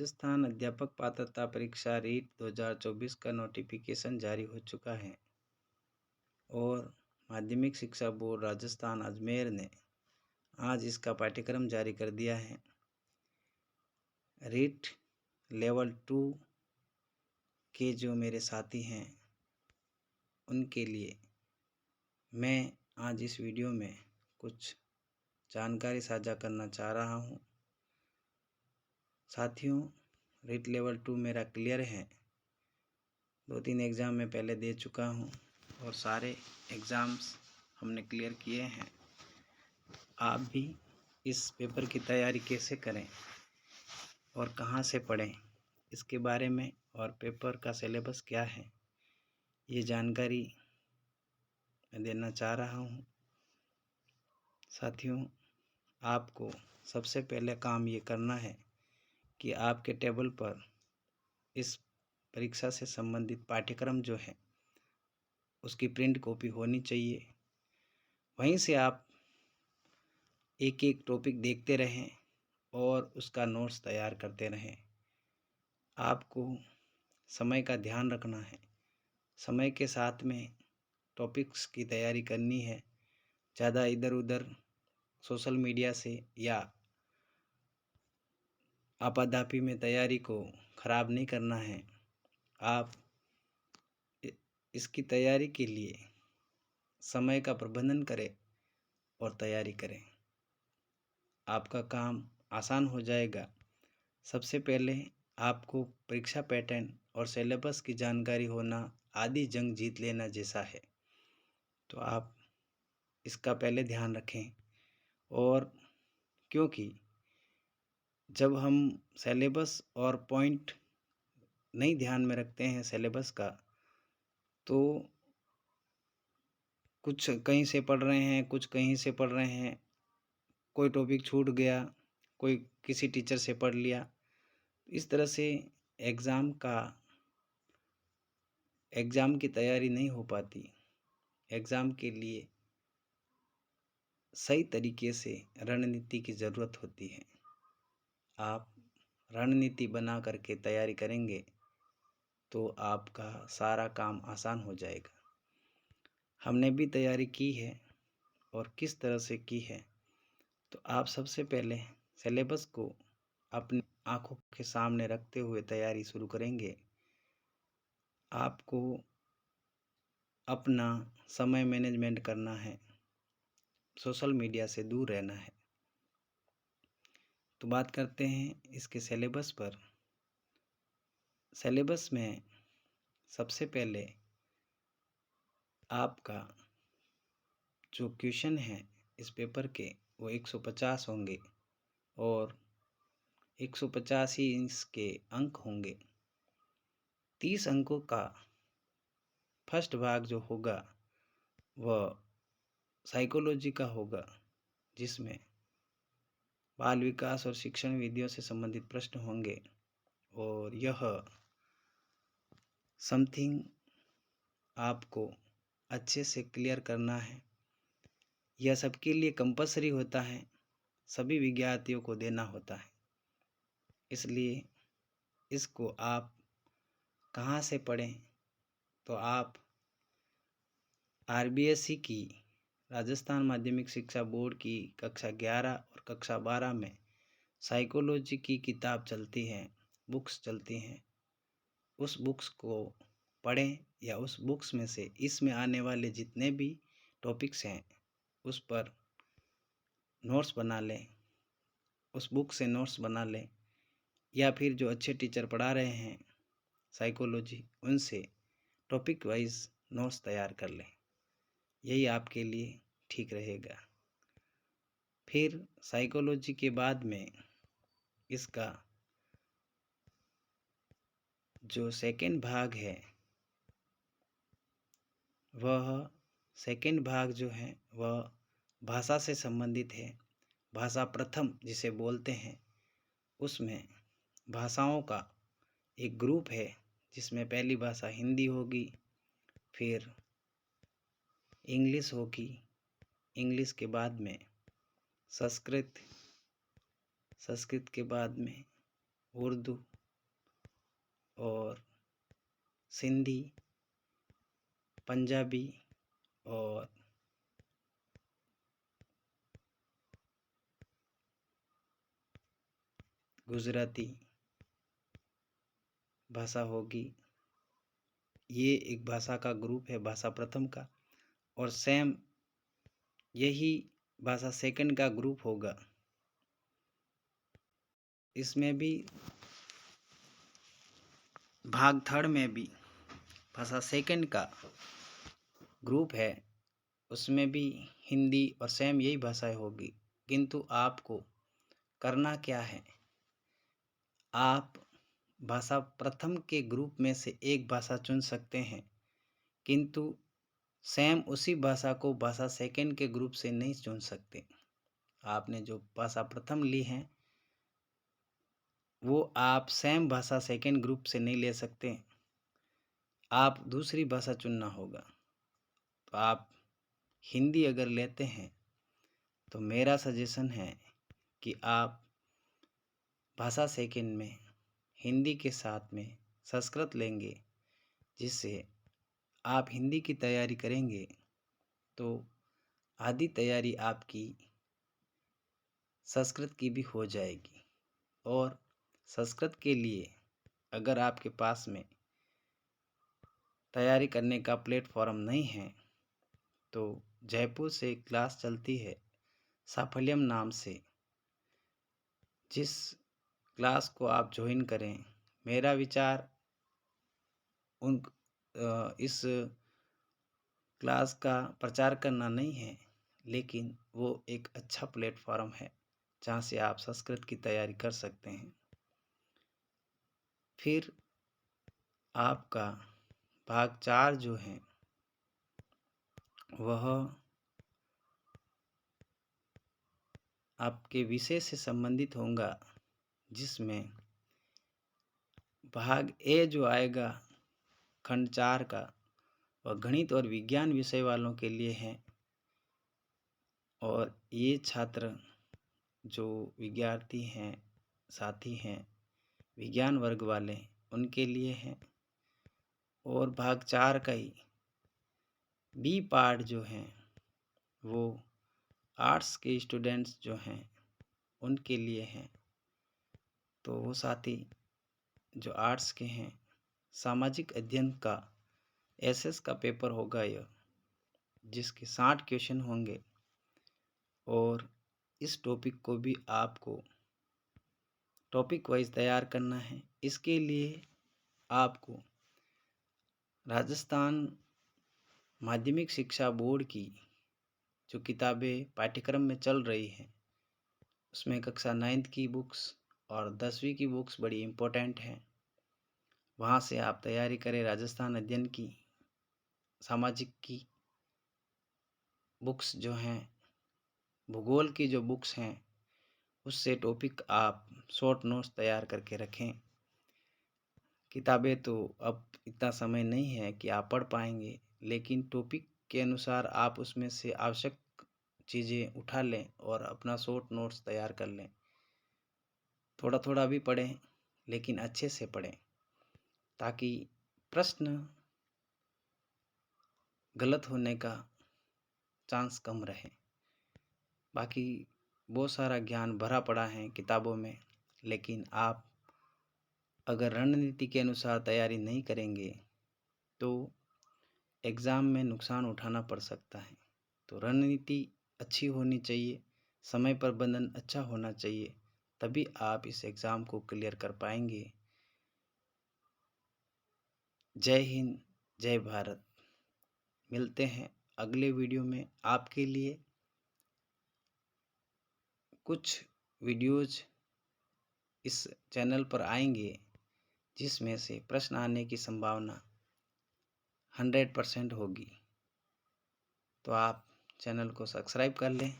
राजस्थान अध्यापक पात्रता परीक्षा रीट 2024 का नोटिफिकेशन जारी हो चुका है और माध्यमिक शिक्षा बोर्ड राजस्थान अजमेर ने आज इसका पाठ्यक्रम जारी कर दिया है। रीट लेवल 2 के जो मेरे साथी हैं उनके लिए मैं आज इस वीडियो में कुछ जानकारी साझा करना चाह रहा हूं। साथियों, रीट लेवल 2 मेरा क्लियर है। 2-3 एग्ज़ाम मैं पहले दे चुका हूँ और सारे एग्ज़ाम्स हमने क्लियर किए हैं। आप भी इस पेपर की तैयारी कैसे करें और कहाँ से पढ़ें, इसके बारे में और पेपर का सिलेबस क्या है, ये जानकारी मैं देना चाह रहा हूँ। साथियों, आपको सबसे पहले काम ये करना है कि आपके टेबल पर इस परीक्षा से संबंधित पाठ्यक्रम जो है उसकी प्रिंट कॉपी होनी चाहिए। वहीं से आप एक एक टॉपिक देखते रहें और उसका नोट्स तैयार करते रहें। आपको समय का ध्यान रखना है, समय के साथ में टॉपिक्स की तैयारी करनी है। ज़्यादा इधर उधर सोशल मीडिया से या आपाधापी में तैयारी को ख़राब नहीं करना है। आप इसकी तैयारी के लिए समय का प्रबंधन करें और तैयारी करें, आपका काम आसान हो जाएगा। सबसे पहले आपको परीक्षा पैटर्न और सिलेबस की जानकारी होना आधी जंग जीत लेना जैसा है, तो आप इसका पहले ध्यान रखें। और क्योंकि जब हम सिलेबस और पॉइंट नहीं ध्यान में रखते हैं सिलेबस का, तो कुछ कहीं से पढ़ रहे हैं, कुछ कहीं से पढ़ रहे हैं, कोई टॉपिक छूट गया, कोई किसी टीचर से पढ़ लिया। इस तरह से एग्ज़ाम की तैयारी नहीं हो पाती। एग्ज़ाम के लिए सही तरीके से रणनीति की ज़रूरत होती है। आप रणनीति बना करके तैयारी करेंगे तो आपका सारा काम आसान हो जाएगा। हमने भी तैयारी की है और किस तरह से की है, तो आप सबसे पहले सिलेबस को अपनी आँखों के सामने रखते हुए तैयारी शुरू करेंगे। आपको अपना समय मैनेजमेंट करना है, सोशल मीडिया से दूर रहना है। तो बात करते हैं इसके सिलेबस पर। सिलेबस में सबसे पहले आपका जो क्वेश्चन है इस पेपर के वो 150 होंगे और 150 ही इसके अंक होंगे। 30 अंकों का फर्स्ट भाग जो होगा वह साइकोलॉजी का होगा, जिसमें बाल विकास और शिक्षण विधियों से संबंधित प्रश्न होंगे और यह समथिंग आपको अच्छे से क्लियर करना है। यह सबके लिए कंपलसरी होता है, सभी विद्यार्थियों को देना होता है, इसलिए इसको आप कहाँ से पढ़ें, तो आप आरबीएसई की राजस्थान माध्यमिक शिक्षा बोर्ड की कक्षा 11 और कक्षा 12 में साइकोलॉजी की किताब चलती हैं, बुक्स चलती हैं, उस बुक्स को पढ़ें या उस बुक्स में से इसमें आने वाले जितने भी टॉपिक्स हैं उस पर नोट्स बना लें, उस बुक से नोट्स बना लें, या फिर जो अच्छे टीचर पढ़ा रहे हैं साइकोलॉजी उनसे टॉपिक वाइज नोट्स तैयार कर लें, यही आपके लिए ठीक रहेगा। फिर साइकोलॉजी के बाद में इसका जो सेकंड भाग है वह भाषा से संबंधित है। भाषा प्रथम जिसे बोलते हैं, उसमें भाषाओं का एक ग्रुप है जिसमें पहली भाषा हिंदी होगी, फिर इंग्लिश होगी, इंग्लिश के बाद में संस्कृत, संस्कृत के बाद में उर्दू और सिंधी, पंजाबी और गुजराती भाषा होगी। ये एक भाषा का ग्रुप है भाषा प्रथम का, और सेम यही भाषा सेकंड का ग्रुप होगा। इसमें भी भाग थर्ड में भी भाषा सेकंड का ग्रुप है, उसमें भी हिंदी और सेम यही भाषाएं होगी। किंतु आपको करना क्या है, आप भाषा प्रथम के ग्रुप में से एक भाषा चुन सकते हैं, किंतु सेम उसी भाषा को भाषा सेकंड के ग्रुप से नहीं चुन सकते। आपने जो भाषा प्रथम ली है वो आप सेम भाषा सेकंड ग्रुप से नहीं ले सकते, आप दूसरी भाषा चुनना होगा। तो आप हिंदी अगर लेते हैं तो मेरा सजेशन है कि आप भाषा सेकंड में हिंदी के साथ में संस्कृत लेंगे, जिससे आप हिंदी की तैयारी करेंगे तो आधी तैयारी आपकी संस्कृत की भी हो जाएगी। और संस्कृत के लिए अगर आपके पास में तैयारी करने का प्लेटफॉर्म नहीं है तो जयपुर से क्लास चलती है साफल्यम नाम से, जिस क्लास को आप ज्वाइन करें। मेरा विचार इस क्लास का प्रचार करना नहीं है, लेकिन वो एक अच्छा प्लेटफॉर्म है जहाँ से आप संस्कृत की तैयारी कर सकते हैं। फिर आपका भाग 4 जो है वह आपके विषय से संबंधित होगा, जिसमें भाग ए जो आएगा खंड 4 का वह गणित और विज्ञान विषय वालों के लिए है, और ये छात्र जो विद्यार्थी हैं, साथी हैं विज्ञान वर्ग वाले, उनके लिए है। और भाग 4 का ही बी पार्ट जो हैं वो आर्ट्स के स्टूडेंट्स जो हैं उनके लिए हैं। तो वो साथी जो आर्ट्स के हैं, सामाजिक अध्ययन का एसएस का पेपर होगा यह, जिसके 60 क्वेश्चन होंगे, और इस टॉपिक को भी आपको टॉपिक वाइज तैयार करना है। इसके लिए आपको राजस्थान माध्यमिक शिक्षा बोर्ड की जो किताबें पाठ्यक्रम में चल रही हैं उसमें कक्षा 9th की बुक्स और 10वीं की बुक्स बड़ी इम्पोर्टेंट हैं, वहाँ से आप तैयारी करें। राजस्थान अध्ययन की सामाजिक की बुक्स जो हैं, भूगोल की जो बुक्स हैं, उससे टॉपिक आप शॉर्ट नोट्स तैयार करके रखें। किताबें तो अब इतना समय नहीं है कि आप पढ़ पाएंगे, लेकिन टॉपिक के अनुसार आप उसमें से आवश्यक चीज़ें उठा लें और अपना शॉर्ट नोट्स तैयार कर लें। थोड़ा थोड़ा भी पढ़ें, लेकिन अच्छे से पढ़ें, ताकि प्रश्न गलत होने का चांस कम रहे। बाकी बहुत सारा ज्ञान भरा पड़ा है किताबों में, लेकिन आप अगर रणनीति के अनुसार तैयारी नहीं करेंगे तो एग्ज़ाम में नुकसान उठाना पड़ सकता है। तो रणनीति अच्छी होनी चाहिए, समय प्रबंधन अच्छा होना चाहिए, तभी आप इस एग्ज़ाम को क्लियर कर पाएंगे। जय हिंद, जय भारत। मिलते हैं अगले वीडियो में। आपके लिए कुछ वीडियोज़ इस चैनल पर आएंगे जिसमें से प्रश्न आने की संभावना 100% होगी। तो आप चैनल को सब्सक्राइब कर लें।